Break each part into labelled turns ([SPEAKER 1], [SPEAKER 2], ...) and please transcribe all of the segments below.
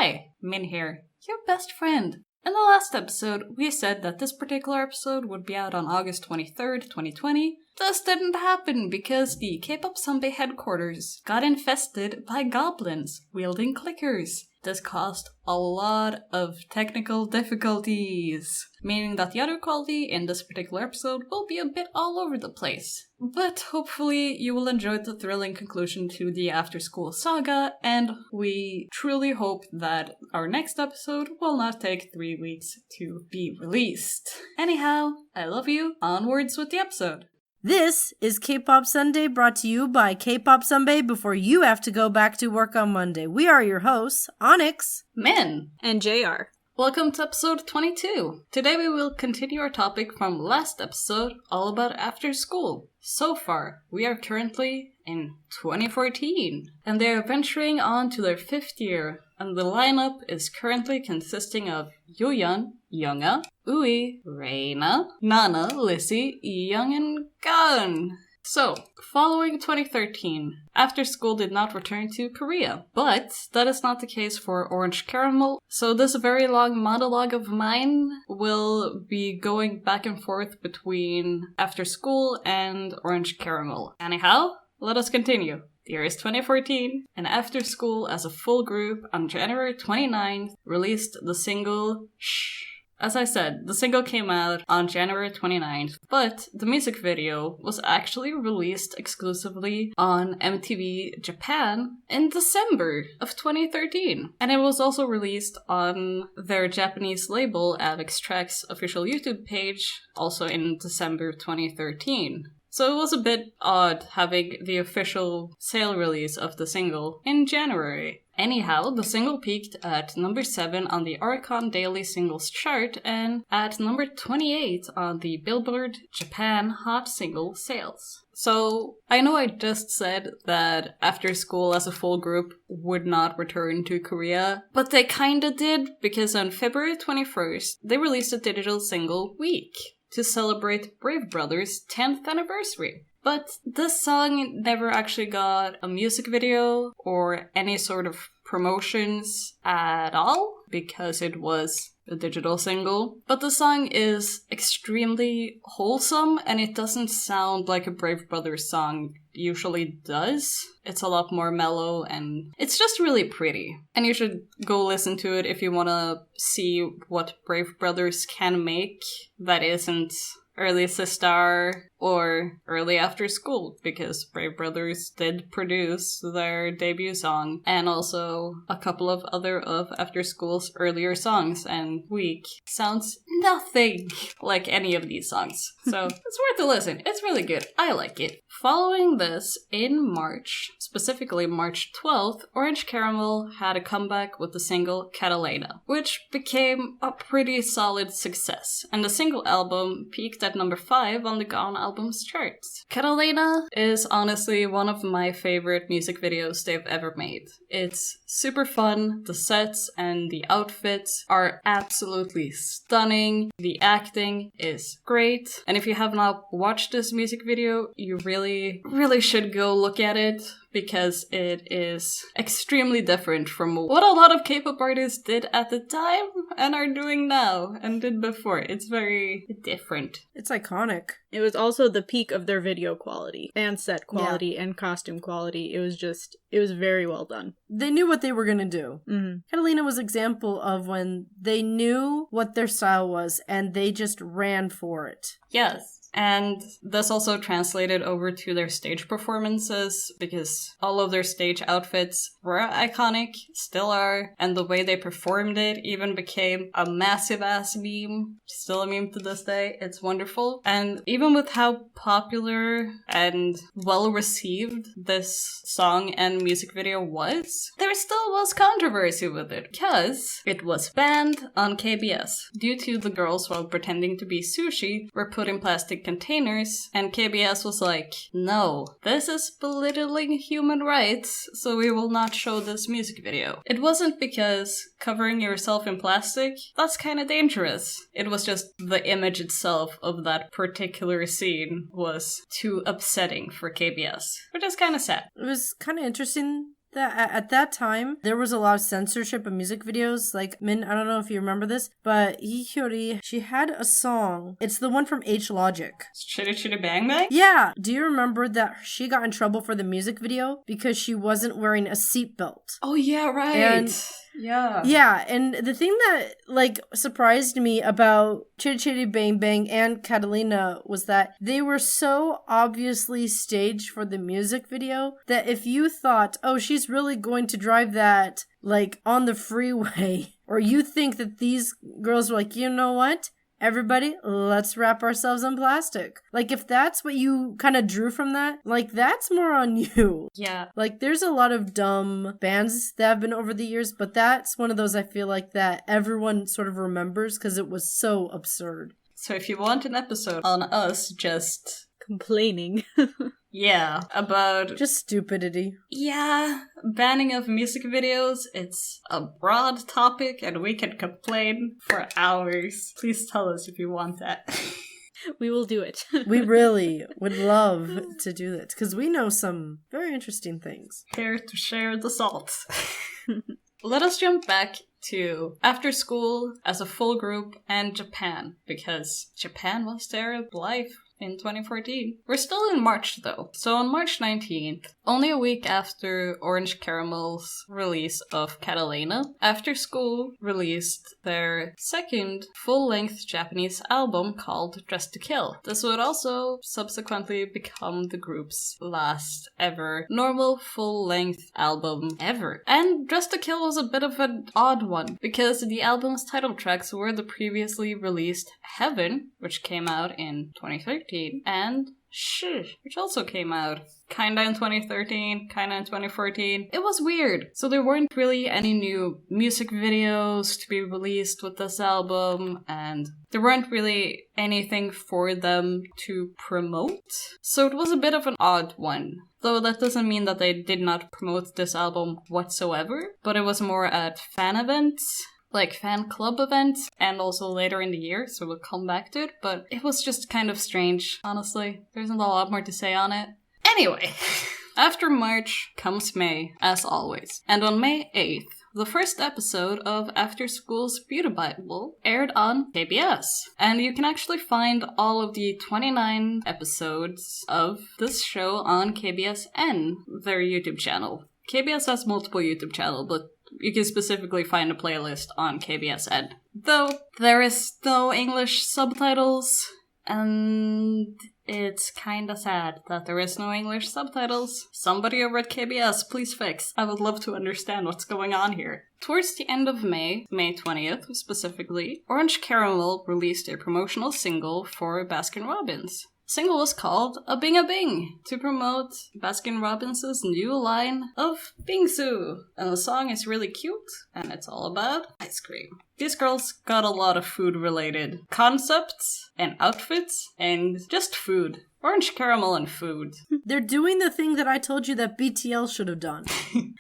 [SPEAKER 1] Hi, Min here, your best friend. In the last episode, we said that this particular episode would be out on August 23rd, 2020. This didn't happen because the K-pop Sunbae headquarters got infested by goblins wielding clickers. This caused a lot of technical difficulties, meaning that the audio quality in this particular episode will be a bit all over the place. But hopefully you will enjoy the thrilling conclusion to the after-school saga, and we truly hope that our next episode will not take 3 weeks to be released. Anyhow, I love you. Onwards with the episode.
[SPEAKER 2] This is K-Pop Sunday, brought to you by K-Pop Sunbae before you have to go back to work on Monday. We are your hosts, Onyx,
[SPEAKER 1] Min,
[SPEAKER 3] and JR.
[SPEAKER 1] Welcome to episode 22. Today we will continue our topic from last episode, all about after school. So far, we are currently in 2014, and they are venturing on to their 5th year, and the lineup is currently consisting of Yoyeon, Younga, Ui, Reina, Nana, Lissy, Young, and Gun. So, following 2013, After School did not return to Korea, but that is not the case for Orange Caramel, so this very long monologue of mine will be going back and forth between After School and Orange Caramel. Anyhow, let us continue. The year is 2014, and After School as a full group on January 29th released the single Shh. As I said, the single came out on January 29th, but the music video was actually released exclusively on MTV Japan in December of 2013. And it was also released on their Japanese label Avex Trax's official YouTube page, also in December 2013. So it was a bit odd having the official sale release of the single in January. Anyhow, the single peaked at number 7 on the Oricon Daily Singles chart and at number 28 on the Billboard Japan Hot Single Sales. So, I know I just said that After School as a full group would not return to Korea, but they kinda did, because on February 21st, they released a digital single, Week, to celebrate Brave Brothers' 10th anniversary. But this song never actually got a music video or any sort of promotions at all, because it was a digital single. But the song is extremely wholesome, and it doesn't sound like a Brave Brothers song usually does. It's a lot more mellow, and it's just really pretty. And you should go listen to it if you want to see what Brave Brothers can make that isn't early Sistar or early After School, because Brave Brothers did produce their debut song and also a couple of other of After School's earlier songs, and Week sounds nothing like any of these songs. So it's worth a listen. It's really good. I like it. Following this, in March, specifically March 12th, Orange Caramel had a comeback with the single Catalina, which became a pretty solid success, and the single album peaked at number 5 on the Gone Albums charts. Catalina is honestly one of my favorite music videos they've ever made. It's super fun, the sets and the outfits are absolutely stunning, the acting is great, and if you have not watched this music video, you really should go look at it, because it is extremely different from what a lot of K-pop artists did at the time and are doing now and did before. It's very different.
[SPEAKER 2] It's iconic.
[SPEAKER 3] It was also the peak of their video quality and set quality and costume quality. It was very well done.
[SPEAKER 2] They knew what they were going to do.
[SPEAKER 3] Mm-hmm.
[SPEAKER 2] Catalina was an example of when they knew what their style was and they just ran for it.
[SPEAKER 1] Yes. And this also translated over to their stage performances, because all of their stage outfits were iconic, still are, and the way they performed it even became a massive-ass meme. Still a meme to this day. It's wonderful. And even with how popular and well-received this song and music video was, there still was controversy with it, because it was banned on KBS due to the girls, while pretending to be sushi, were put in plastic containers, and KBS was like, no, this is belittling human rights, so we will not show this music video. It wasn't because covering yourself in plastic, that's kind of dangerous. It was just the image itself of that particular scene was too upsetting for KBS, which is kind of sad.
[SPEAKER 2] It was kind of interesting that at that time, there was a lot of censorship of music videos. Like, Min, I don't know if you remember this, but Hikori, she had a song. It's the one from H Logic.
[SPEAKER 1] Chitty Chitty Bang Bang?
[SPEAKER 2] Yeah. Do you remember that she got in trouble for the music video because she wasn't wearing a seatbelt?
[SPEAKER 1] Oh, yeah, right.
[SPEAKER 2] And yeah, and the thing that, like, surprised me about Chitty Chitty Bang Bang and Catalina was that they were so obviously staged for the music video that if you thought, oh, she's really going to drive that, like, on the freeway, or you think that these girls were like, you know what? Everybody, let's wrap ourselves in plastic. Like, if that's what you kind of drew from that, like, that's more on you.
[SPEAKER 1] Yeah.
[SPEAKER 2] Like, there's a lot of dumb bands that have been over the years, but that's one of those I feel like that everyone sort of remembers because it was so absurd.
[SPEAKER 1] So if you want an episode on us just
[SPEAKER 3] complaining.
[SPEAKER 1] Yeah, about...
[SPEAKER 2] just stupidity.
[SPEAKER 1] Yeah, banning of music videos. It's a broad topic and we can complain for hours. Please tell us if you want that.
[SPEAKER 3] We will do it.
[SPEAKER 2] We really would love to do that because we know some very interesting things.
[SPEAKER 1] Here to share the salt. Let us jump back to after school as a full group and Japan, because Japan was their life in 2014. We're still in March though. So on March 19th, only a week after Orange Caramel's release of Catalina, After School released their second full-length Japanese album called Dress to Kill. This would also subsequently become the group's last ever normal full-length album ever. And Dress to Kill was a bit of an odd one, because the album's title tracks were the previously released Heaven, which came out in 2013, and Shh, which also came out kinda in 2013, kinda in 2014. It was weird. So there weren't really any new music videos to be released with this album, and there weren't really anything for them to promote. So it was a bit of an odd one. Though that doesn't mean that they did not promote this album whatsoever, but it was more at fan events, like fan club events, and also later in the year, so we'll come back to it, but it was just kind of strange, honestly. There isn't a lot more to say on it. Anyway, after March comes May, as always, and on May 8th, the first episode of After School's Beauty Bible aired on KBS. And you can actually find all of the 29 episodes of this show on KBSN, their YouTube channel. KBS has multiple YouTube channels, but you can specifically find a playlist on KBSN. Though there is no English subtitles, and it's kinda sad that there is no English subtitles. Somebody over at KBS, please fix. I would love to understand what's going on here. Towards the end of May, May 20th specifically, Orange Caramel released a promotional single for Baskin-Robbins. The single was called A Bing A Bing, to promote Baskin-Robbins' new line of Bingsoo. And the song is really cute, and it's all about ice cream. These girls got a lot of food-related concepts and outfits and just food. Orange Caramel and food.
[SPEAKER 2] They're doing the thing that I told you that BTL should have done.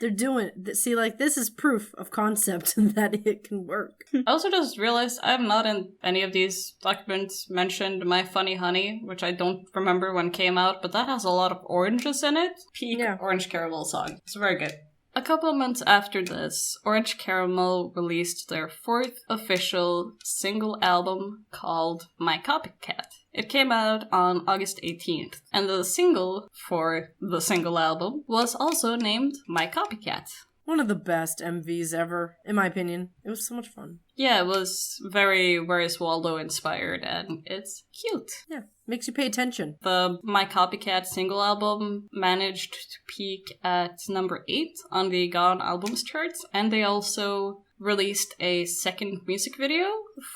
[SPEAKER 2] They're doing it. See, like, this is proof of concept that it can work.
[SPEAKER 1] I also just realized I have not in any of these documents mentioned My Funny Honey, which I don't remember when it came out, but that has a lot of oranges in it. Peak Orange Caramel song. It's very good. A couple of months after this, Orange Caramel released their fourth official single album called My Copycat. It came out on August 18th, and the single for the single album was also named My Copycat.
[SPEAKER 2] One of the best MVs ever, in my opinion. It was so much fun.
[SPEAKER 1] Yeah, it was very Where's Waldo inspired, and it's cute.
[SPEAKER 2] Yeah, makes you pay attention.
[SPEAKER 1] The My Copycat single album managed to peak at number 8 on the Gone Albums charts, and they also released a second music video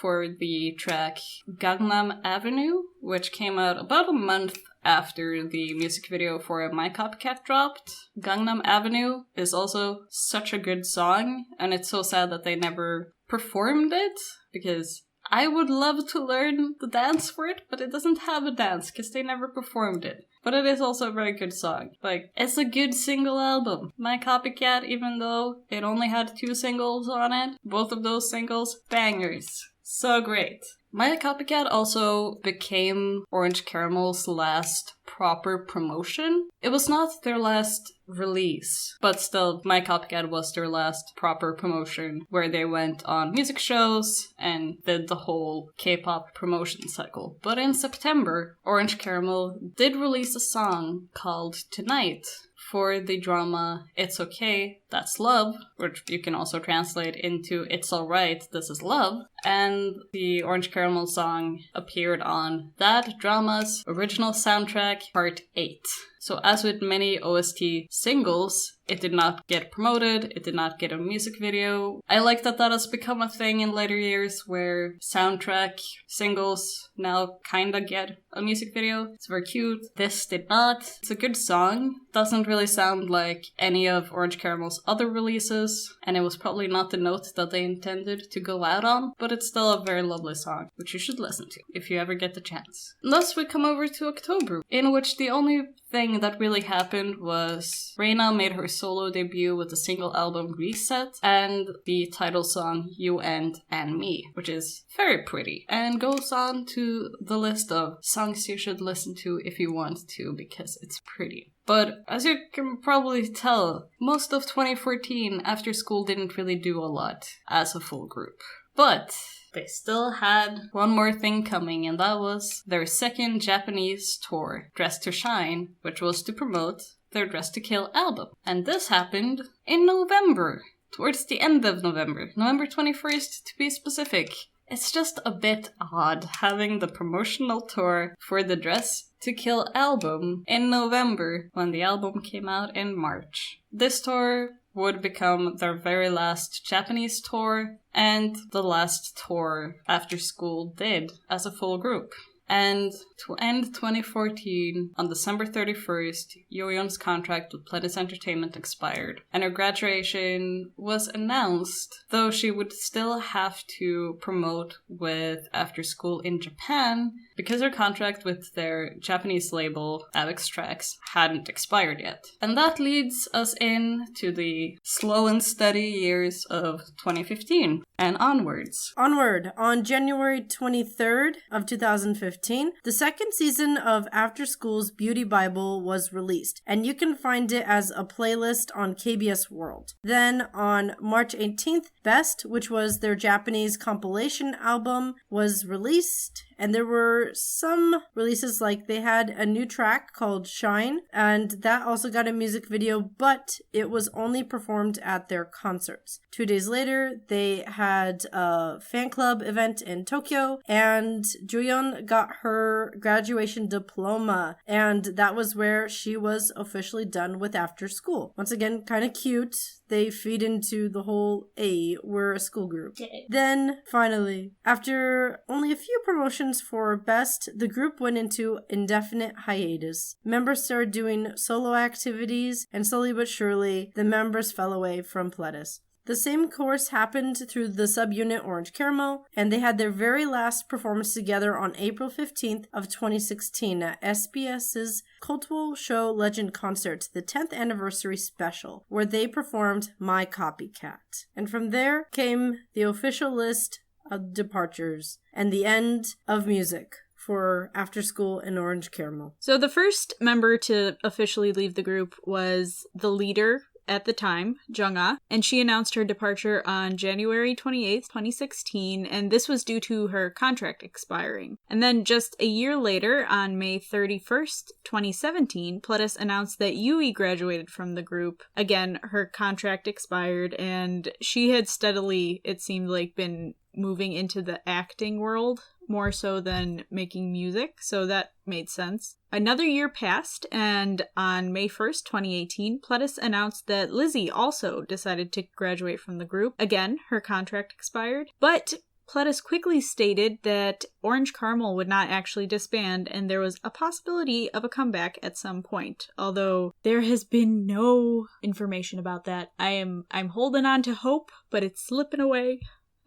[SPEAKER 1] for the track Gangnam Avenue, which came out about a month after the music video for My Copycat dropped. Gangnam Avenue is also such a good song, and it's so sad that they never performed it, because I would love to learn the dance for it, but it doesn't have a dance, because they never performed it. But it is also a very good song. Like, it's a good single album. My Copycat, even though it only had 2 singles on it, both of those singles, bangers. So great. My Copycat also became Orange Caramel's last proper promotion. It was not their last release. But still, My Copycat was their last proper promotion, where they went on music shows and did the whole K-pop promotion cycle. But in September, Orange Caramel did release a song called Tonight for the drama It's Okay, That's Love, which you can also translate into It's Alright, This Is Love. And the Orange Caramel song appeared on that drama's original soundtrack, Part 8. So as with many OST singles, it did not get promoted, it did not get a music video. I like that that has become a thing in later years where soundtrack singles now kinda get a music video. It's very cute. This did not. It's a good song. Doesn't really sound like any of Orange Caramel's other releases, and it was probably not the note that they intended to go out on, but it's still a very lovely song, which you should listen to if you ever get the chance. And thus we come over to October, in which the only thing that really happened was Reina made her solo debut with the single album Reset and the title song You and Me, which is very pretty and goes on to the list of songs you should listen to if you want to because it's pretty. But as you can probably tell, most of 2014 After School didn't really do a lot as a full group. But they still had one more thing coming, and that was their second Japanese tour, Dress to Shine, which was to promote their Dress to Kill album. And this happened in November, towards the end of November, November 21st to be specific. It's just a bit odd having the promotional tour for the Dress to Kill album in November when the album came out in March. This tour would become their very last Japanese tour and the last tour After School did as a full group. And to end 2014, on December 31st, Yoyeon's contract with Pledis Entertainment expired, and her graduation was announced, though she would still have to promote with After School in Japan, because her contract with their Japanese label, Avex Trax, hadn't expired yet. And that leads us in to the slow and steady years of 2015, and onwards.
[SPEAKER 2] Onward, on January 23rd of 2015, the second season of After School's Beauty Bible was released, and you can find it as a playlist on KBS World. Then on March 18th, Best, which was their Japanese compilation album, was released. And there were some releases, like they had a new track called Shine, and that also got a music video, but it was only performed at their concerts. 2 days later, they had a fan club event in Tokyo, and Juyeon got her graduation diploma, and that was where she was officially done with After School. Once again, kind of cute. They feed into the whole, hey, we're a school group. Then, finally, after only a few promotions for Best, the group went into indefinite hiatus. Members started doing solo activities, and slowly but surely, the members fell away from Pledis. The same course happened through the subunit Orange Caramel, and they had their very last performance together on April 15th of 2016 at SBS's Cultural Show Legend Concert, the 10th anniversary special, where they performed My Copycat. And from there came the official list of departures and the end of music for After School and Orange Caramel.
[SPEAKER 3] So the first member to officially leave the group was the leader at the time, Jung-ah, and she announced her departure on January 28th, 2016, and this was due to her contract expiring. And then just a year later, on May 31st, 2017, Pledis announced that Yui graduated from the group. Again, her contract expired, and she had steadily, it seemed like, been moving into the acting world more so than making music, so that made sense. Another year passed, and on May 1st, 2018, Pledis announced that Lizzie also decided to graduate from the group. Again, her contract expired, but Pledis quickly stated that Orange Caramel would not actually disband, and there was a possibility of a comeback at some point, although there has been no information about that. I'm holding on to hope, but it's slipping away.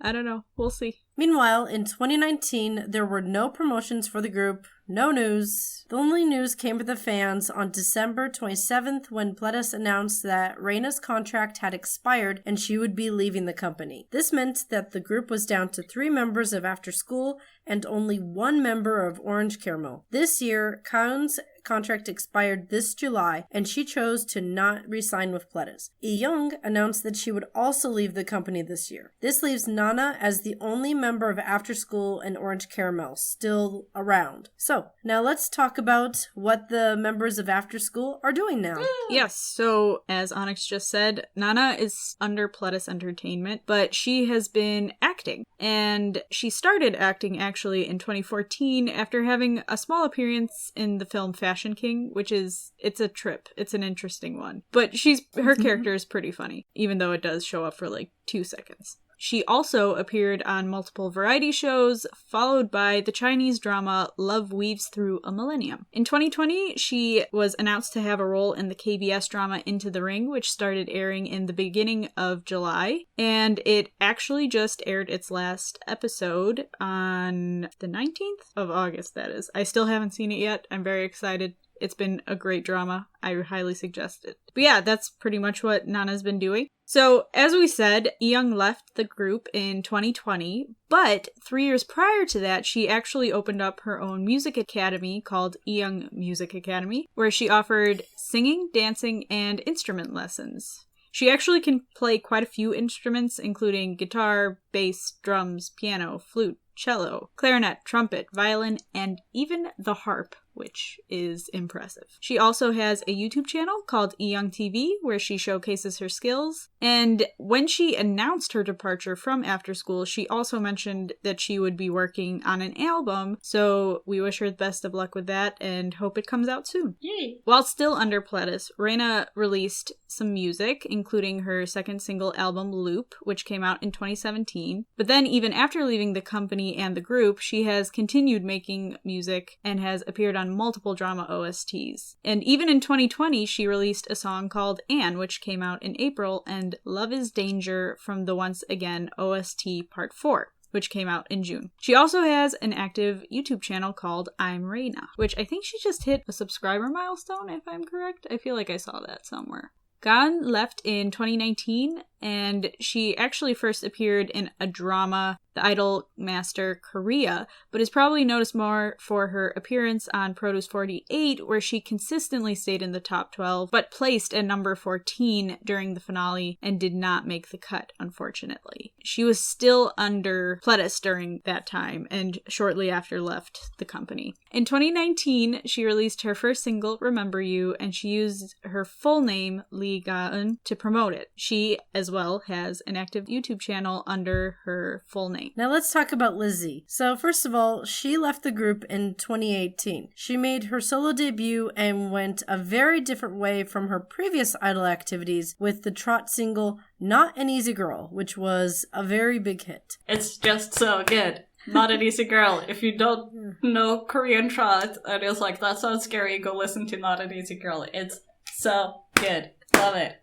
[SPEAKER 3] I don't know. We'll see.
[SPEAKER 2] Meanwhile, in 2019, there were no promotions for the group, no news. The only news came to the fans on December 27th when Pledis announced that Reina's contract had expired and she would be leaving the company. This meant that the group was down to 3 members of After School and only 1 member of Orange Caramel. This year, Kaun's contract expired this July, and she chose to not re-sign with Pledis. Young announced that she would also leave the company this year. This leaves Nana as the only member of After School and Orange Caramel still around. So, now let's talk about what the members of After School are doing now.
[SPEAKER 3] Yes, so as Onyx just said, Nana is under Pledis Entertainment, but she has been acting. And she started acting actually in 2014 after having a small appearance in the film Fashion King, it's a trip. It's an interesting one. But her character is pretty funny, even though it does show up for like 2 seconds. She also appeared on multiple variety shows, followed by the Chinese drama Love Weaves Through a Millennium. In 2020, she was announced to have a role in the KBS drama Into the Ring, which started airing in the beginning of July, and it actually just aired its last episode on the 19th of August, that is. I still haven't seen it yet. I'm very excited. It's been a great drama. I highly suggest it. But yeah, that's pretty much what Nana's been doing. So, as we said, Young left the group in 2020, but 3 years prior to that, she actually opened up her own music academy called Young Music Academy, where she offered singing, dancing, and instrument lessons. She actually can play quite a few instruments, including guitar, bass, drums, piano, flute, cello, clarinet, trumpet, violin, and even the harp, which is impressive. She also has a YouTube channel called Young TV, where she showcases her skills. And when she announced her departure from After School, she also mentioned that she would be working on an album, so we wish her the best of luck with that and hope it comes out soon.
[SPEAKER 1] Yay!
[SPEAKER 3] While still under Pledis, Reina released some music, including her second single album, Loop, which came out in 2017. But then, even after leaving the company and the group, she has continued making music and has appeared on multiple drama OSTs. And even in 2020, she released a song called Anne, which came out in April, and Love is Danger from the Once Again OST Part 4, which came out in June. She also has an active YouTube channel called I'm Reina, which I think she just hit a subscriber milestone, if I'm correct. I feel like I saw that somewhere. Gan left in 2019, and she actually first appeared in a drama, The Idol Master Korea, but is probably noticed more for her appearance on Produce 48, where she consistently stayed in the top 12, but placed at number 14 during the finale and did not make the cut, unfortunately. She was still under Pledis during that time, and shortly after left the company. In 2019, she released her first single, Remember You, and she used her full name, Lee Gaeun, to promote it. She, as well, has an active YouTube channel under her full name.
[SPEAKER 2] Now let's talk about Lizzie. So first of all, she left the group in 2018. She made her solo debut and went a very different way from her previous idol activities with the trot single Not an Easy Girl, which was a very big hit.
[SPEAKER 1] It's just so good. Not an Easy Girl. If you don't know Korean trot and it's like, that sounds scary, go listen to Not an Easy Girl. It's so good. Love it.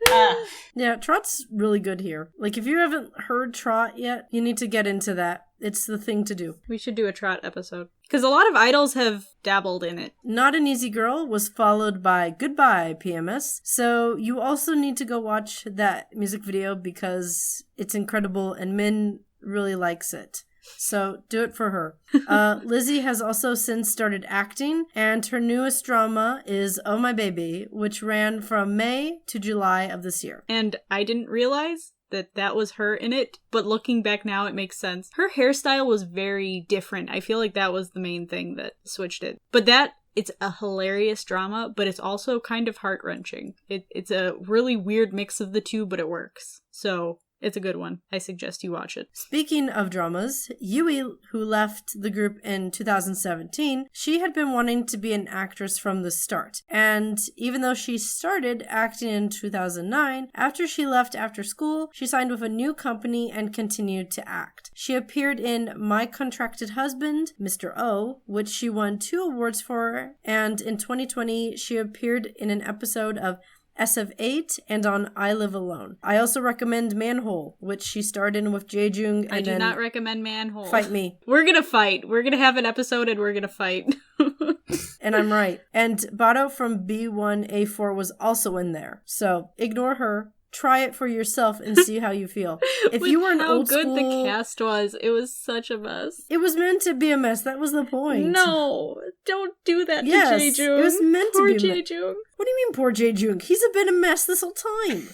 [SPEAKER 2] Yeah, trot's really good here. Like, if you haven't heard trot yet, you need to get into that. It's the thing to do.
[SPEAKER 3] We should do a trot episode. Because a lot of idols have dabbled in it.
[SPEAKER 2] Not an Easy Girl was followed by Goodbye PMS. So you also need to go watch that music video because it's incredible and Min really likes it. So do it for her. Lizzie has also since started acting, and her newest drama is Oh My Baby, which ran from May to July of this year.
[SPEAKER 3] And I didn't realize that was her in it, but looking back now, it makes sense. Her hairstyle was very different. I feel like that was the main thing that switched it. But it's a hilarious drama, but it's also kind of heart-wrenching. It's a really weird mix of the two, but it works. So it's a good one. I suggest you watch it.
[SPEAKER 2] Speaking of dramas, Yui, who left the group in 2017, she had been wanting to be an actress from the start. And even though she started acting in 2009, after she left After School, she signed with a new company and continued to act. She appeared in My Contracted Husband, Mr. O, which she won 2 awards for, and in 2020, she appeared in an episode of SF8 and on I Live Alone. I also recommend Manhole, which she starred in with Jaejung. And
[SPEAKER 3] I do not recommend Manhole.
[SPEAKER 2] Fight me.
[SPEAKER 3] We're gonna fight. We're gonna have an episode and we're gonna fight.
[SPEAKER 2] And I'm right. And Bado from B1A4 was also in there. So ignore her. Try it for yourself and see how you feel. If you were an old school...
[SPEAKER 3] How good the cast was. It was such a mess.
[SPEAKER 2] It was meant to be a mess. That was the point.
[SPEAKER 3] No, don't do that to
[SPEAKER 2] Jae-jung.
[SPEAKER 3] It
[SPEAKER 2] was meant to be
[SPEAKER 3] a mess. Jae-jung.
[SPEAKER 2] What do you mean, poor Jae-jung? He's been a mess this whole time.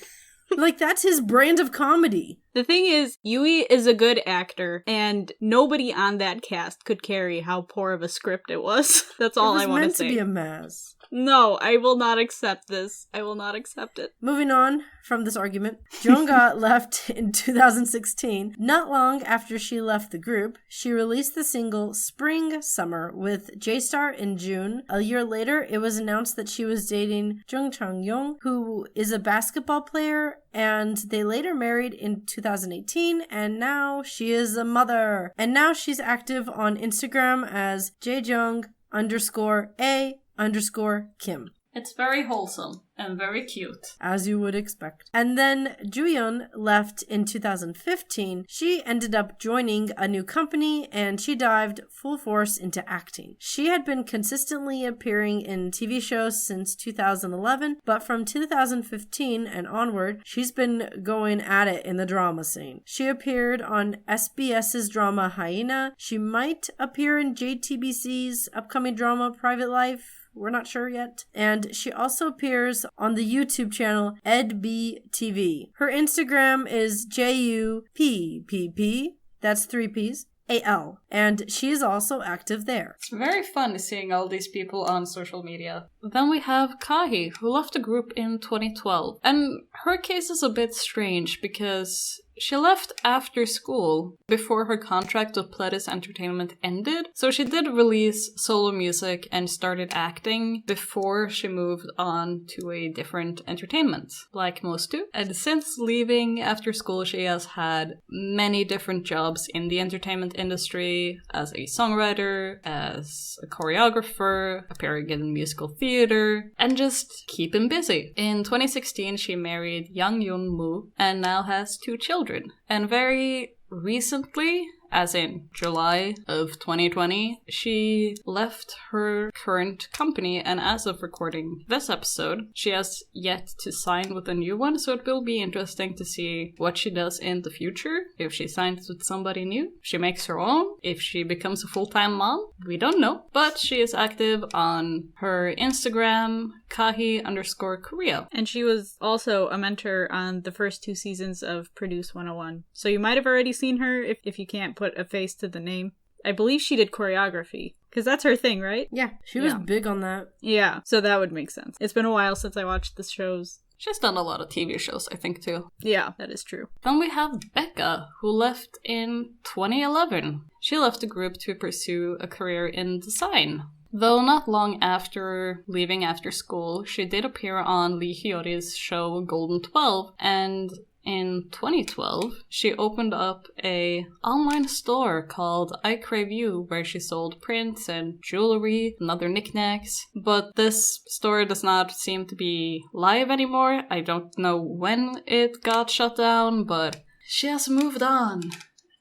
[SPEAKER 2] Like, that's his brand of comedy.
[SPEAKER 3] The thing is, Yui is a good actor, and nobody on that cast could carry how poor of a script it was. That's all I want to say.
[SPEAKER 2] It was meant to be a mess.
[SPEAKER 3] No, I will not accept this. I will not accept it.
[SPEAKER 2] Moving on from this argument, Jongga left in 2016. Not long after she left the group, she released the single Spring Summer with J-Star in June. A year later, it was announced that she was dating Jung Chang-yong, who is a basketball player, and they later married in 2018, and now she is a mother. And now she's active on Instagram as Jaejung_A_Kim.
[SPEAKER 1] It's very wholesome and very cute.
[SPEAKER 2] As you would expect. And then Juyeon left in 2015. She ended up joining a new company and she dived full force into acting. She had been consistently appearing in TV shows since 2011, but from 2015 and onward, she's been going at it in the drama scene. She appeared on SBS's drama Hyena. She might appear in JTBC's upcoming drama Private Life. We're not sure yet. And she also appears on the YouTube channel EdBTV. Her Instagram is JUPPP. That's 3 P's. AL. And she is also active there.
[SPEAKER 1] It's very fun seeing all these people on social media. Then we have Kahi, who left the group in 2012. And her case is a bit strange because she left after school, before her contract with Pledis Entertainment ended. So she did release solo music and started acting before she moved on to a different entertainment, like most do. And since leaving after school, she has had many different jobs in the entertainment industry, as a songwriter, as a choreographer, appearing in musical theater, and just keeping busy. In 2016, she married Yang Yun-moo and now has 2 children. And very recently, as in July of 2020, she left her current company, and as of recording this episode, she has yet to sign with a new one, so it will be interesting to see what she does in the future, if she signs with somebody new, if she makes her own, if she becomes a full-time mom, we don't know. But she is active on her Instagram, Kahi_Korea.
[SPEAKER 3] And she was also a mentor on the first 2 seasons of Produce 101. So you might have already seen her if you can't put a face to the name. I believe she did choreography, because that's her thing, right?
[SPEAKER 2] Yeah, she was big on that.
[SPEAKER 3] Yeah, so that would make sense. It's been a while since I watched the shows.
[SPEAKER 1] She's done a lot of TV shows, I think, too.
[SPEAKER 3] Yeah, that is true.
[SPEAKER 1] Then we have Becca, who left in 2011. She left the group to pursue a career in design. Though not long after leaving after school, she did appear on Lee Hyori's show Golden 12, and in 2012, she opened up a online store called I Crave You, where she sold prints and jewelry and other knickknacks. But this store does not seem to be live anymore. I don't know when it got shut down, but she has moved on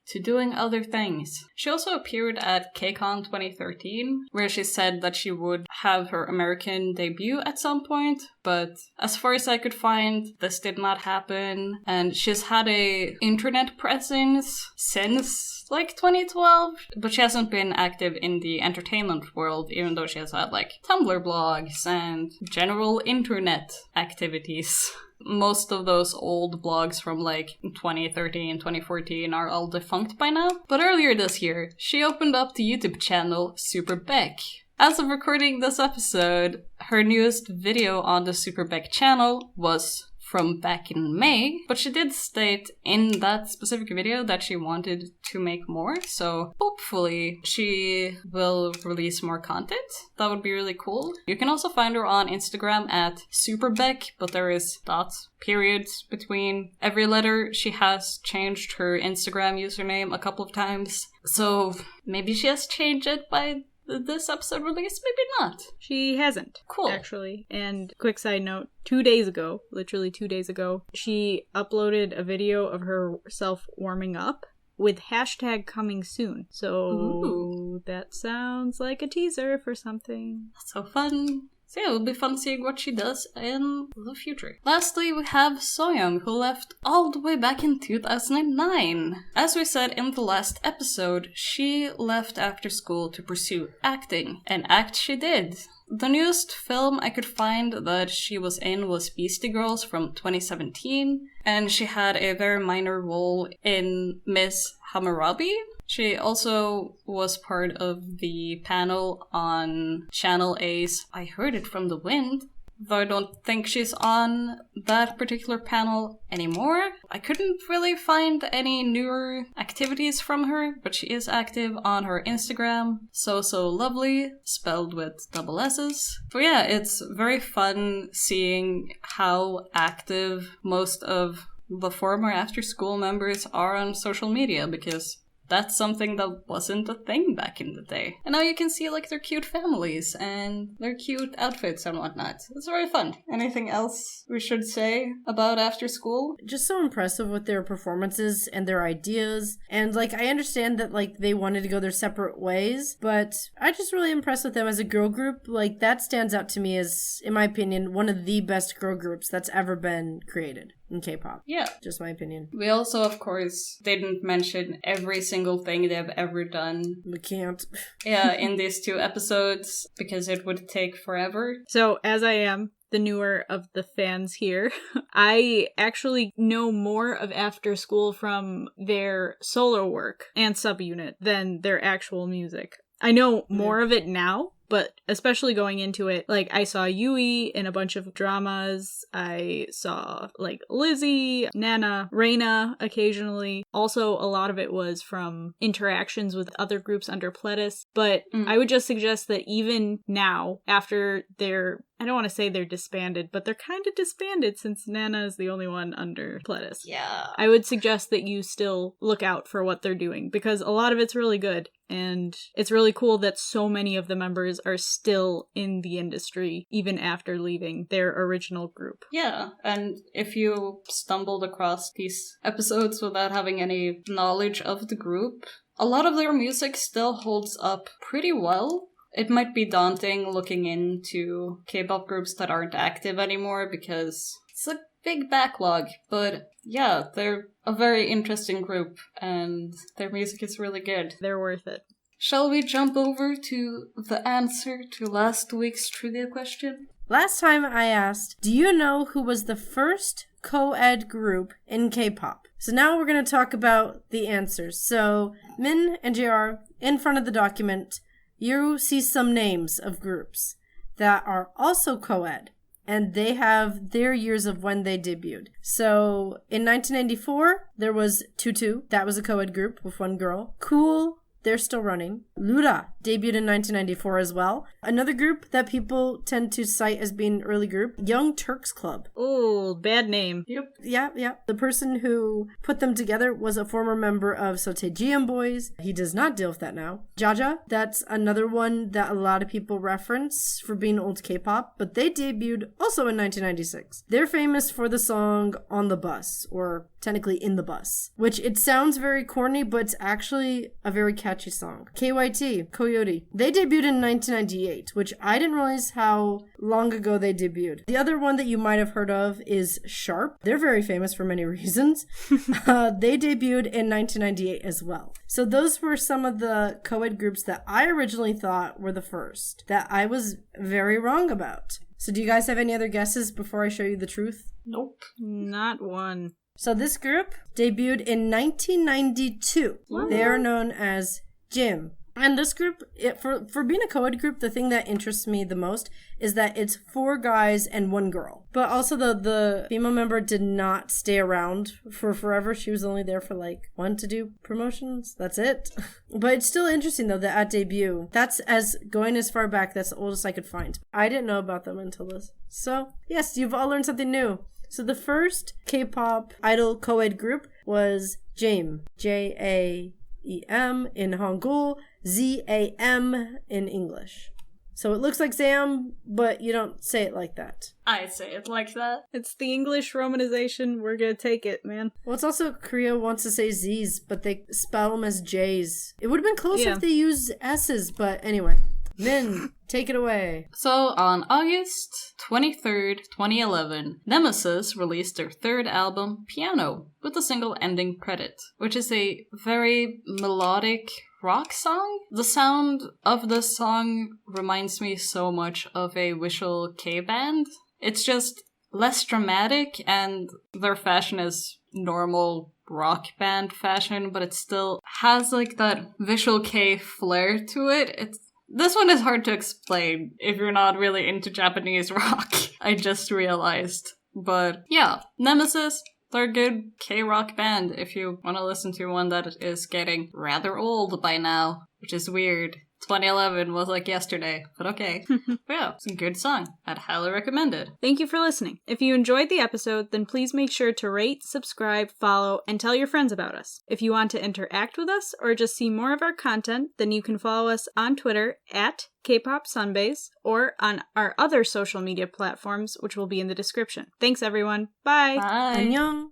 [SPEAKER 1] to doing other things. She also appeared at KCON 2013, where she said that she would have her American debut at some point, but as far as I could find, this did not happen, and she's had a internet presence since like 2012, but she hasn't been active in the entertainment world, even though she has had like Tumblr blogs and general internet activities. Most of those old blogs from like 2013, 2014 are all defunct by now. But earlier this year, she opened up the YouTube channel Super Beck. As of recording this episode, her newest video on the Super Beck channel was from back in May, but she did state in that specific video that she wanted to make more, so hopefully she will release more content. That would be really cool. You can also find her on Instagram at superbeck, but there is dots, periods between every letter. She has changed her Instagram username a couple of times, so maybe she has changed it by this episode release, maybe not.
[SPEAKER 3] She hasn't.
[SPEAKER 1] Cool.
[SPEAKER 3] Actually. And quick side note, 2 days ago, literally 2 days ago, she uploaded a video of herself warming up with hashtag coming soon. So that sounds like a teaser for something.
[SPEAKER 1] That's so fun. So yeah, it'll be fun seeing what she does in the future. Lastly, we have Soyoung, who left all the way back in 2009. As we said in the last episode, she left after school to pursue acting, and act she did. The newest film I could find that she was in was Beastie Girls from 2017, and she had a very minor role in Miss Hammurabi. She also was part of the panel on Channel A's I Heard It From the Wind, though I don't think she's on that particular panel anymore. I couldn't really find any newer activities from her, but she is active on her Instagram, So Lovely, spelled with double S's. So yeah, it's very fun seeing how active most of the former After School members are on social media, because that's something that wasn't a thing back in the day. And now you can see like their cute families and their cute outfits and whatnot. It's very fun. Anything else we should say about After School?
[SPEAKER 2] Just so impressive with their performances and their ideas. And like, I understand that like they wanted to go their separate ways, but I just really impressed with them as a girl group. Like that stands out to me as, in my opinion, one of the best girl groups that's ever been created in K-pop.
[SPEAKER 1] Yeah.
[SPEAKER 2] Just my opinion.
[SPEAKER 1] We also, of course, didn't mention every single thing they've ever done.
[SPEAKER 2] We can't.
[SPEAKER 1] Yeah, in these 2 episodes, because it would take forever.
[SPEAKER 3] So, as I am the newer of the fans here, I actually know more of After School from their solo work and subunit than their actual music. I know more of it now, but especially going into it, like, I saw Yui in a bunch of dramas. I saw, like, Lizzie, Nana, Reina occasionally. Also, a lot of it was from interactions with other groups under Pledis. But I would just suggest that even now, after I don't want to say they're disbanded, but they're kind of disbanded since Nana is the only one under Pledis.
[SPEAKER 1] Yeah.
[SPEAKER 3] I would suggest that you still look out for what they're doing, because a lot of it's really good. And it's really cool that so many of the members are still in the industry, even after leaving their original group.
[SPEAKER 1] Yeah, and if you stumbled across these episodes without having any knowledge of the group, a lot of their music still holds up pretty well. It might be daunting looking into K-pop groups that aren't active anymore, because it's a big backlog, but yeah, they're a very interesting group, and their music is really good.
[SPEAKER 3] They're worth it.
[SPEAKER 1] Shall we jump over to the answer to last week's trivia question?
[SPEAKER 2] Last time I asked, do you know who was the first co-ed group in K-pop? So now we're going to talk about the answers. So, Min and JR, in front of the document, you see some names of groups that are also co-ed, and they have their years of when they debuted. So, in 1994, there was Tutu. That was a co-ed group with one girl. Cool. They're still running. Lura debuted in 1994 as well. Another group that people tend to cite as being an early group, Young Turks Club.
[SPEAKER 3] Oh, bad name.
[SPEAKER 1] Yep.
[SPEAKER 2] Yeah. The person who put them together was a former member of Sotaejian Boys. He does not deal with that now. Jaja, that's another one that a lot of people reference for being old K-pop, but they debuted also in 1996. They're famous for the song On the Bus, or technically In the Bus, which it sounds very corny, but it's actually a very catchy song. KYT, Coyote. They debuted in 1998, which I didn't realize how long ago they debuted. The other one that you might have heard of is Sharp. They're very famous for many reasons. They debuted in 1998 as well. So those were some of the co-ed groups that I originally thought were the first, that I was very wrong about. So do you guys have any other guesses before I show you the truth?
[SPEAKER 1] Nope.
[SPEAKER 3] Not one.
[SPEAKER 2] So this group debuted in 1992.
[SPEAKER 3] Wow.
[SPEAKER 2] They are known as Jim. And this group, for being a co-ed group, the thing that interests me the most is that it's 4 guys and 1 girl. But also the female member did not stay around for forever. She was only there for like 1 to do promotions. That's it. But it's still interesting though that at debut, that's going as far back, that's the oldest I could find. I didn't know about them until this. So yes, you've all learned something new. So the first K-pop idol co-ed group was JAM. J-A-E-M in Hangul, Z-A-M in English. So it looks like Zam, but you don't say it like that.
[SPEAKER 1] I say it like that.
[SPEAKER 3] It's the English romanization. We're gonna take it, man.
[SPEAKER 2] Well, it's also Korea wants to say Z's, but they spell them as J's. It would have been closer if they used S's, but anyway. Min, take it away.
[SPEAKER 1] So, on August 23rd, 2011, Nemesis released their third album, Piano, with the single ending credit, which is a very melodic rock song. The sound of the song reminds me so much of a Visual K band. It's just less dramatic, and their fashion is normal rock band fashion, but it still has like that Visual K flair to it. This one is hard to explain if you're not really into Japanese rock. I just realized. But yeah, Nemesis, they're a good K-rock band if you want to listen to one that is getting rather old by now, which is weird. 2011 was like yesterday, but okay. But yeah, it's a good song. I'd highly recommend it.
[SPEAKER 3] Thank you for listening. If you enjoyed the episode, then please make sure to rate, subscribe, follow, and tell your friends about us. If you want to interact with us or just see more of our content, then you can follow us on Twitter at K-Pop Sunbays or on our other social media platforms, which will be in the description. Thanks, everyone. Bye.
[SPEAKER 1] Bye.
[SPEAKER 2] Annyeong.